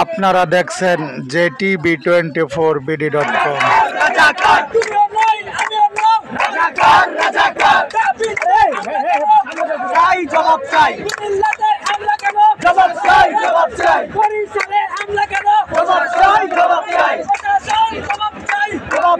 আপনারা দেখছেন JTV24BD.com। জবাব চাই, জবাব চাই, জবাব চাই, জবাব চাই, জবাব চাই, জবাব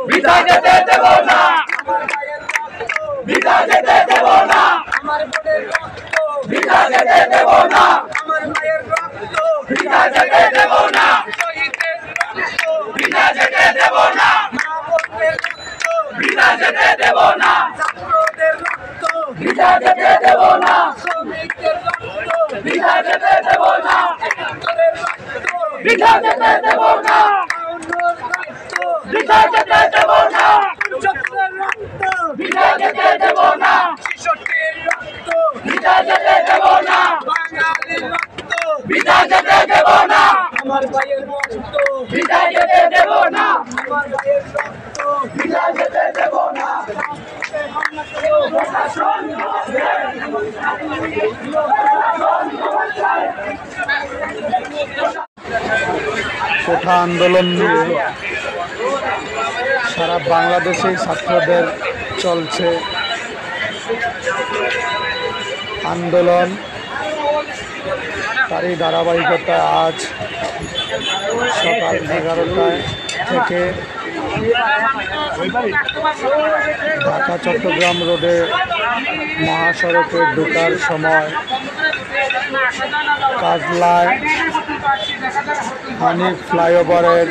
বিদায় যেতে দেব না, বিদায় যেতে দেব না, আমার বোনের রক্ত বিদায় যেতে দেব না, আমার মায়ের রক্ত বিদায় যেতে দেব না, শহীদের রক্ত বিদায় যেতে দেব না, মা বোনের রক্ত বিদায় যেতে দেব না, ছাত্রদের রক্ত বিদায় যেতে দেব না, শ্রমিকদের রক্ত বিদায় যেতে দেব না, একাত্তরের রক্ত বিদায় যেতে দেব না, বিদায় যেতে দেব না, চক্রের রক্ত বিদায় যেতে দেব না, শিশুটির রক্ত বিদায় যেতে দেব না, বাঙালির রক্ত বিদায় যেতে দেব না, আমার ভাইয়ের রক্ত বিদায় যেতে দেব না, আমার ভাইয়ের রক্ত বিদায় যেতে দেব না। কোঠা আন্দোলন নিয়ে সারা বাংলাদেশে ছাত্রদের চলছে আন্দোলন। তারই ধারাবাহিকতায় আজ সকাল 11টায় থেকে ঢাকা চট্টগ্রাম রোডে মহাসড়কে ঢোকার সময় কাজলায় হানিফ ফ্লাইওভারের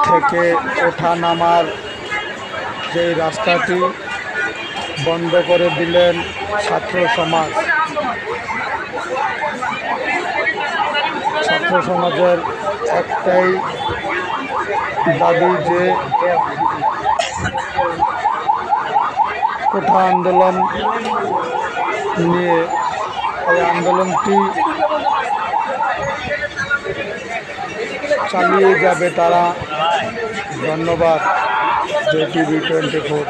থেকে ওঠা নামার যেই রাস্তাটি বন্ধ করে দিলেন ছাত্র সমাজ। ছাত্র সমাজের একটাই দাবি যে কোঠা আন্দোলন নিয়ে এই আন্দোলনটি চালিয়ে যাবে তারা। ধন্যবাদ JTV24।